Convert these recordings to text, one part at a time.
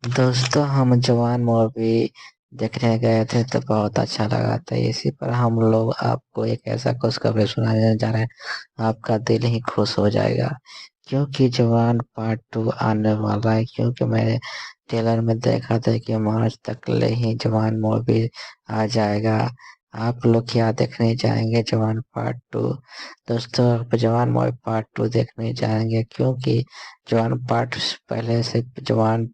दोस्तों हम जवान मूवी देखने गए थे तो बहुत अच्छा लगा था। इसी पर हम लोग आपको एक ऐसा खुशखबरी सुनाने जा रहे हैं, आपका दिल ही खुश हो जाएगा। क्योंकि जवान पार्ट 2 आने वाला है। क्योंकि मैंने ट्रेलर में देखा था कि मार्च तक ले ही जवान मूवी आ जाएगा। आप लोग क्या देखने जाएंगे जवान पार्ट 2? दोस्तों आप जवान मूवी पार्ट 2 देखने जाएंगे क्योंकि जवान पार्ट पहले से जवान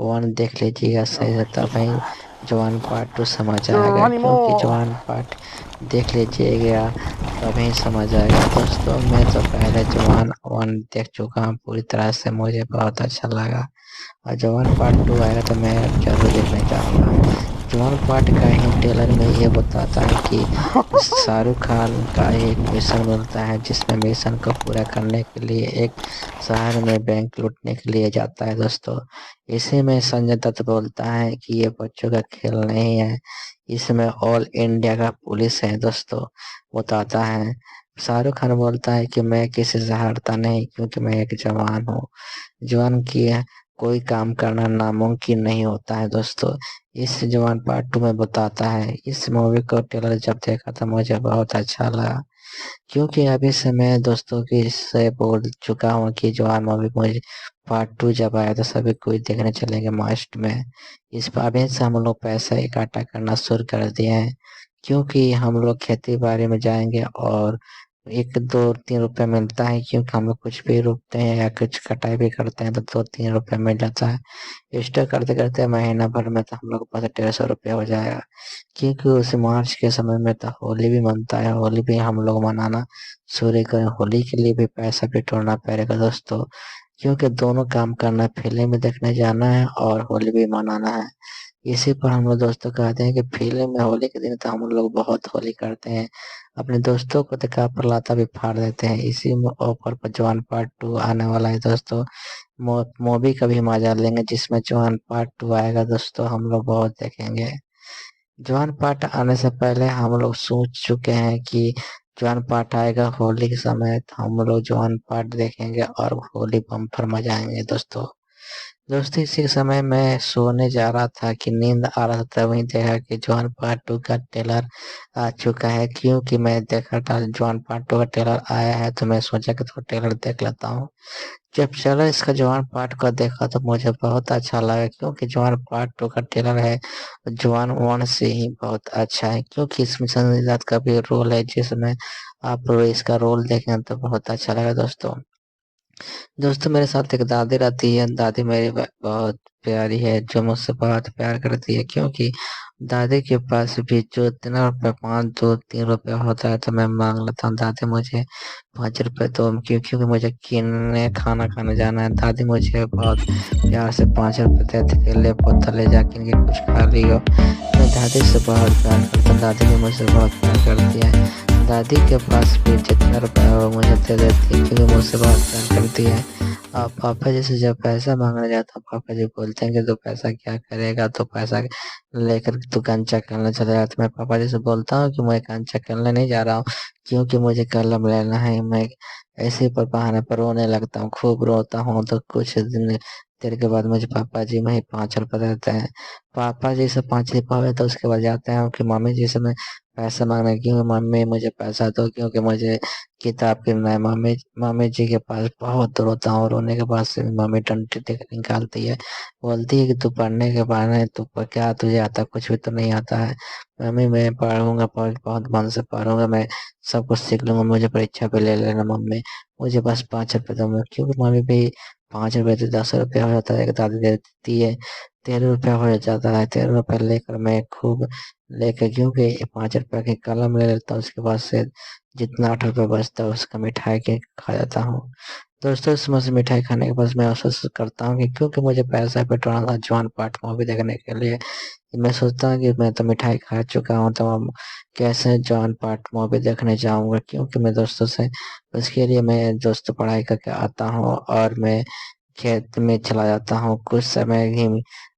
1 देख लीजिएगा सही से, तब ही जवान पार्ट 2 समझ आएगा। क्योंकि Geronimo! जवान पार्ट देख लीजिएगा तभी समझ आएगा। दोस्तों मैं तो पहले जवान 1 देख चुका हूँ पूरी तरह से, मुझे बहुत अच्छा लगा। और जवान पार्ट 2 आएगा तो मैं जरूर देखने जाऊंगा। जवान पार्ट का ही ट्रेलर में ये बताता है कि शाहरुख खान का एक मिशन मिलता है, जिसमें मिशन को पूरा करने के लिए एक शहर में बैंक लूटने के लिए जाता है। दोस्तों इसी में संजय दत्त बोलता है कि ये बच्चों का खेल नहीं है, इसमें ऑल इंडिया का पुलिस है। दोस्तों बताता है, शाहरुख खान बोलता है कि मैं किसी से हारता नहीं क्योंकि मैं एक जवान हूँ। जवान की कोई काम करना नामुमकिन नहीं होता है। दोस्तों इस जवान पार्ट 2 में बताता है। इस मूवी को ट्रेलर जब देखा था मुझे बहुत अच्छा लगा। क्योंकि अभी से मैं दोस्तों की से बोल चुका हूँ कि जवान मूवी मुझे पार्ट 2 जब आया तो सभी कोई देखने चलेंगे मस्ट में। इस पर अभी से हम लोग पैसा इकट्ठा करना शुरू कर दिए हैं। क्योंकि हम लोग खेती बाड़ी में जाएंगे और 1 2 3 रुपए मिलता है। क्योंकि हम लोग कुछ भी रोपते हैं या कुछ कटाई भी करते हैं तो 2 3 रुपए मिल जाता है। स्टोर करते करते महीना भर में तो हम लोग के पास 150 रुपया हो जाएगा। क्योंकि उस मार्च के समय में तो होली भी मनता है, होली भी हम लोग मनाना शुरू करें। होली के लिए भी पैसा बिटोरना पड़ेगा दोस्तों। क्योंकि दोनों काम करना है, फिल्म भी देखने जाना है और होली भी मनाना है। इसी पर हम लोग दोस्तों कहते हैं कि फिल्म में होली के दिन तो हम लोग बहुत होली करते हैं, अपने दोस्तों को दिखा पर लाता भी फाड़ देते हैं। इसी में ऑफर पर जवान पार्ट 2 आने वाला है दोस्तों। मूवी का भी मजा लेंगे, जिसमें जवान पार्ट 2 आएगा दोस्तों हम लोग बहुत देखेंगे। जवान पार्ट आने से पहले हम लोग सोच चुके हैं कि जवान पार्ट आएगा होली के समय, तो हम लोग जवान पार्ट देखेंगे और होली बम्पर मजाएंगे दोस्तों। दोस्तों इसी समय मैं सोने जा रहा था कि नींद आ रहा था, तभी देखा कि जवान पार्ट 2 का ट्रेलर आ चुका है। क्योंकि मैं देखा था जवान पार्ट 2 का ट्रेलर आया है तो मैं सोचा कि थोड़ा ट्रेलर देख लेता हूँ। जब चला इसका जवान पार्ट का देखा तो मुझे बहुत अच्छा लगा। क्योंकि जवान पार्ट 2 का ट्रेलर है, जवान 1 से ही बहुत अच्छा है। क्योंकि इसमें संजय दत्त का भी रोल है, जिसमें आप लोग इसका रोल देखें तो बहुत अच्छा लगा दोस्तों। दोस्तों मेरे साथ एक दादी रहती है, दादी मेरी बहुत प्यारी है, जो मुझसे बहुत प्यार करती है। क्योंकि दादी के पास भी जो 3 रुपए 5 2 3 रुपए होता है तो मैं मांग लेता हूँ, दादी मुझे 5 रुपए दो। क्योंकि मुझे किन्ने खाना खाने जाना है, दादी मुझे बहुत प्यार से 5 रुपए देती है, ले पुत्र ले जा किन के कुछ खा लियो। मैं दादी से बहुत प्यार करता हूँ, दादी भी मुझसे बहुत प्यार करती है। दादी के पास भी जितना रुपया हो मुझे दे देती है, क्योंकि मुझसे बहुत प्यार करती है। और पापा जी से जब पैसा मांगने जाता हूँ, पापा जी बोलते हैं कि तू पैसा क्या करेगा, तो पैसा लेकर तू कंचा खेलने चले जाता। तो मैं पापा जी से बोलता हूँ कि मैं कंचा खेलने नहीं जा रहा हूँ, क्योंकि मुझे कलम लेना है। मैं ऐसे पर बहाने पर रोने लगता हूँ, खूब रोता हूँ। तो कुछ दिन देर के बाद मुझे पापा जी में ही 5 रुपए देते हैं। पापा जी से 5 रुपये हुए तो उसके बाद जाते हैं कि मम्मी जी से मैं पैसा मांगने, क्यों मम्मी मुझे पैसा दो, क्योंकि मुझे किताब कितना है। मम्मी मम्मी जी के पास बहुत रोता हूँ, रोने के बाद से मम्मी डंडे टेक निकालती है, बोलती है कि तू पढ़ने के बहाने तू क्या तुझे आता, कुछ भी तो नहीं आता है। मम्मी मैं पढ़ूंगा, बहुत मन से पढ़ूंगा, मैं सब कुछ सीख लूंगा, मुझे परीक्षा पे ले लेना मम्मी, मुझे बस 5 रुपए दो। क्योंकि मम्मी भी 5 रुपए से 10 रुपया हो जाता है, दादी दे देती है 13 रुपया हो जाता है। 13 रुपया लेकर मैं खूब लेकर, क्योंकि 5 रुपया की कलम ले लेता हूँ, उसके बाद से जितना 8 रुपया बचता है उसका मिठाई के खा जाता हूँ। दोस्तों इसमें से मिठाई खाने के बाद मैं अफसोस करता हूँ कि क्योंकि मुझे पैसा पेट्रोल था जवान पार्ट मूवी देखने के लिए, मैं सोचता हूँ कि मैं तो मिठाई खा चुका हूँ, तो हम कैसे जवान पार्ट मूवी देखने जाऊंगा। क्योंकि मैं दोस्तों से उसके लिए मैं दोस्तों पढ़ाई करके आता हूँ और मैं खेत में चला जाता हूँ कुछ समय ही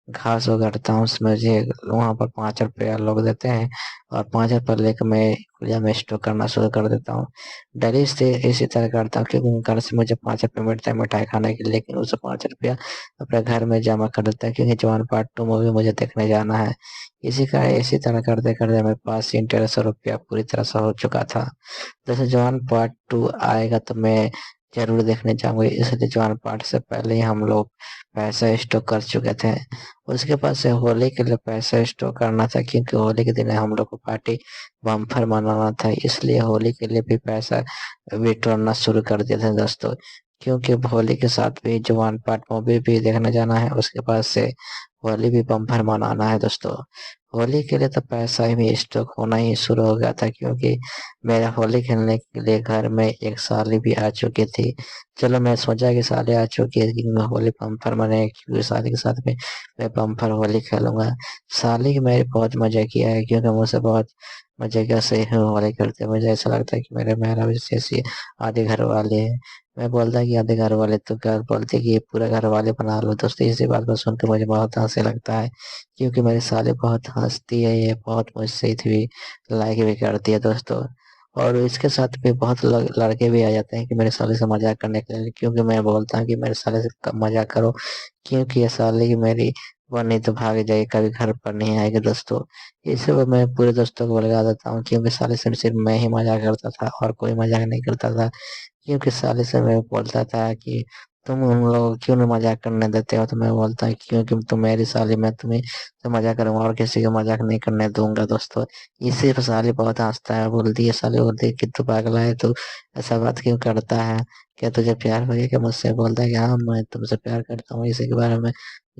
घास उगाड़ता हूँ उसमें मुझे वहाँ पर 5 रुपया लोग देते हैं, और 5 रुपया लेकर मैं खुलिया में स्टोर करना शुरू कर देता हूँ। डेली से इसी तरह करता हूँ, क्योंकि घर से मुझे 5 रुपये मिलता है मिठाई खाने के लिए, लेकिन उसे 5 रुपया अपने घर में जमा कर देता है, क्योंकि जवान पार्ट 2 मूवी मुझे देखने जाना है। इसी तरह करते करते मेरे पास 1300 रुपया पूरी तरह से हो चुका था। जैसे जवान पार्ट 2 आएगा तो मैं जरूर देखने जाऊंगा, इसलिए जवान पार्ट से पहले ही हम लोग पैसा स्टॉक कर चुके थे। उसके पास से होली के लिए पैसा स्टॉक करना था, क्योंकि होली के दिन हम लोग को पार्टी बम्फर मनाना था, इसलिए होली के लिए भी पैसा विटोरना शुरू कर दिया था दोस्तों। क्योंकि होली के साथ भी जवान पार्ट मूवी भी देखने जाना है, उसके बाद से होली भी बम्फर मनाना है दोस्तों। होली के लिए तो पैसा ही भी स्टॉक होना ही शुरू हो गया था, क्योंकि मेरा होली खेलने के लिए घर में एक साली भी आ चुकी थी। चलो मैं सोचा कि साली आ चुकी है कि मैं होली बम्पर मने, क्योंकि साली के साथ में मैं बम्पर होली खेलूंगा। साली की मैंने बहुत मजा किया है, क्योंकि मुझसे बहुत मजे कैसे होली करते हैं। मुझे ऐसा लगता है कि मेरे मेहरा जैसे आधे घर वाले हैं। मैं बोलता कि आधे घर वाले, तो क्या बोलते कि ये पूरा घर वाले बना लो दोस्तों। इसी बात को सुनकर मुझे बहुत हंसी लगता है, क्योंकि मेरी साली बहुत हंसती है, ये बहुत मुझसे भी लाइक भी करती है दोस्तों। और इसके साथ भी बहुत लड़के भी आ जाते हैं कि मेरे साले से मजाक करने के लिए, क्योंकि मैं बोलता हूँ कि मेरे साले से कम मजाक करो, क्योंकि ये साले की मेरी वो नहीं तो भाग जाएगी, कभी घर पर नहीं आएगी दोस्तों। इसे वो मैं पूरे दोस्तों को लगा देता हूँ, क्योंकि साले से सिर्फ मैं ही मजाक करता था और कोई मजाक नहीं करता था। क्योंकि साले से मैं बोलता था कि तुम उन लोग क्यों नहीं मजाक करने देते हो, तो मैं बोलता क्योंकि तुम मेरी साली, मैं तुम्हें तो मजाक करूंगा और किसी का मजाक नहीं करने दूंगा दोस्तों। इसी पर साली बहुत हंसता है, बोलती है साली, बोलती है कि तू पागल है, तू ऐसा बात क्यों करता है, क्या तुझे प्यार हो गया? क्या मुझसे बोलता है कि हाँ मैं तुमसे प्यार करता हूँ। इसी के बारे में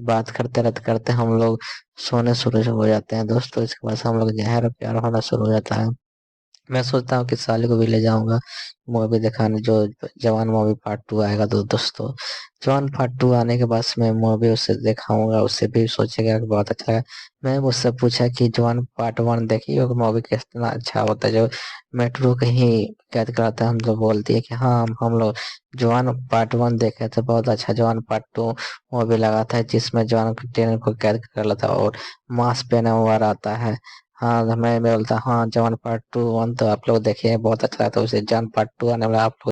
बात करते रहते करते हम लोग सोने शुरू हो जाते हैं दोस्तों। इसके बाद हम लोग गहरा प्यार होना शुरू हो जाता है। मैं सोचता हूँ कि साले को भी ले जाऊंगा मूवी दिखाने, जो जवान मूवी पार्ट 2 आएगा तो दोस्तों। जवान पार्ट 2 आने के बाद से मैं मूवी उससे दिखाऊंगा, उससे भी सोचेगा कि बहुत अच्छा है। मैं उससे पूछा कि जवान पार्ट 1 देखी हो, मूवी कितना अच्छा होता है, जो मेट्रो कहीं कैद कराता है, हम लोग बोलती है कि हाँ हम लोग जवान पार्ट 1 देखे थे, बहुत अच्छा। जवान पार्ट 2 मूवी लगा था, जिसमें जवान को ट्रेन को कैद कर लेता है और मास्क पहना हुआ रहता है। हाँ मैं बोलता हाँ जवान पार्ट 2 1 तो आप लोग देखिए बहुत अच्छा था, उसे जवान पार्ट 2 आने वाला आप लोग